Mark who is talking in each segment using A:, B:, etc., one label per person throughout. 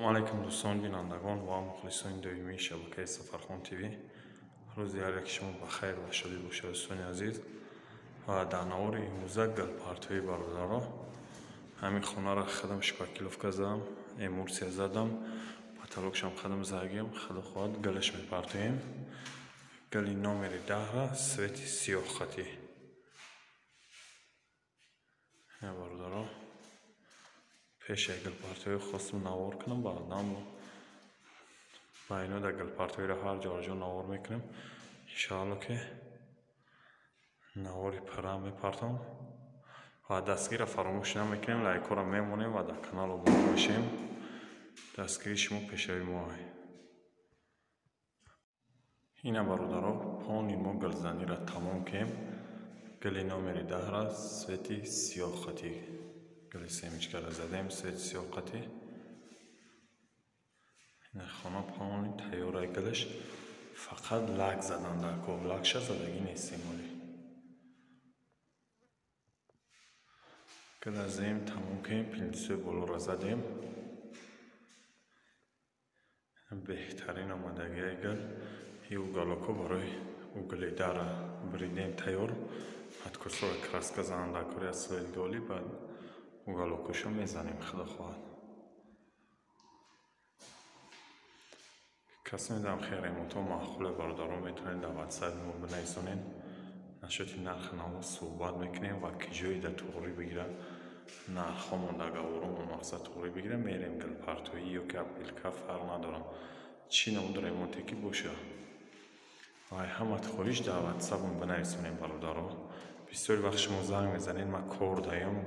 A: علیکم دوستان بینندگان و مخلصان دومی شبکه سفرخان تیوی. روز دیگر یک شما بخیر و شادی باشه دوستان عزیز. و در نوار امروزه گلپارتوی برادرها همین خونه را خدم شپاکیلوفکا زدم، امورسیا زدم، پاتالوکشم خدم زدیم، خدا خواهد گلش میپارتویم. گلی نومری 10 را سویتی سیاه خطی برادرها پیش گلپارتوی خواستم نوار کنم، بعدم با اینو در گلپارتوی را هر جا نوار میکنم. انشاءالله که نواری پرم میپارتم و دستگیر را فراموش نمیکنیم. لایک را میمونیم و در کانال رو باشیم. دستگیری شما پیشوی ما اینه برادرها. پانی ما گلزنی را تمام کنیم. گلی نومری 10 را سویتی سیاه خطی گلی سیمچکه را زدیم، سویتی سیاه خطی. این خانه پانی تیاره گلش فقط لک زدن در کوب، لکش زدگی نیستیم. گل از این تمام کنیم. پینسوی بالا را زدیم. بهترین آمدگی گل ای او گلوکو برای او گلی در بریدیم تیار. حد کسو را کرسکه زنن در کاری از سوید گالی بعد او گلوکوشو میزنیم. خدا خواهد کسی میدم خیلی موتو معقوله برادران میتونید در واتساپ ما بنویسونین. نشوتی نرخ نامو صحبت میکنیم و که جایی در توری بگیره نرخمون در گوارمون مقصد توری بگیره میریم گلپارتویی یا که اپیلکا فرق ندارم چی نمود ریمونتکی باشه و همت خواهیش در واتساپ ما بنویسونین برادران. بسیاری وقت شما زنگ میزنین من کار دارم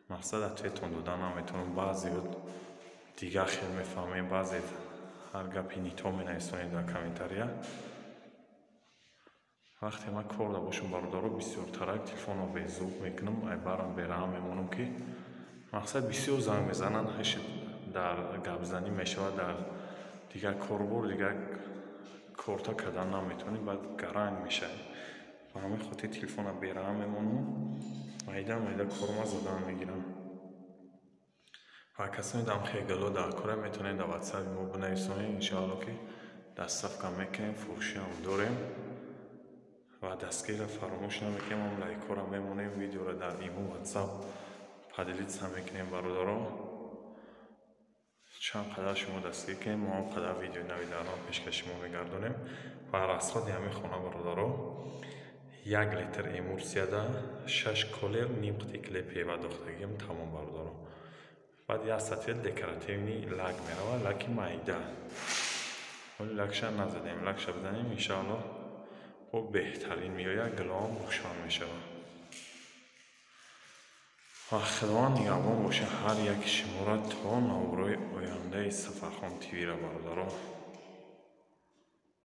A: مقصد اتویتون دادن نمیتونم. بعضی دیگه خیلی میفهمیم، بعضی هر گپی نیتو مینویسونید در کامنتاریا. وقتی من کار داشته باشم برادرها بسیار ترک تلفن رو بیزوب میکنم، ای برام بیرام میمونم که مقصد بسیار زنگ میزنن هش در گپزنی میشود در دیگر کاربر دیگر کارتا کردن نمیتونیم بعد گرنگ میشه و همین خاطر تلفن رو بیرام میمونم میده کارما زدن میگیرم. و کسی میدم خیلی گلو در کاره میتونید در واتساپ ما بنویسونید. انشاءالله که دست کم میکنیم، فروشی هم داریم و دستگیر فراموش نمیکنیم. لایک را میمونیم، ویدیو را در ایمو واتساپ پدیلیت هم میکنیم برادران. چند قدر شما دستگیر کنیم ما هم قدر ویدیو نوی در آن پیشکش شما میگردونیم. و رسخت همین خانه برادران 1 لیتر امورسیا ده 6 کولر نیم قطی کلیپی و دختگیم تمام برادران. بعد یک سطح دکراتیونی لک میروه، لکی مایده ولی لکش نزدیم، لکش بزنیم انشاءالله و بهترین میآید گلام روشن میشه. و خداوند نگهبان باشه هر یک شما را تا نوروی آینده سفرخان تیوی را برادران.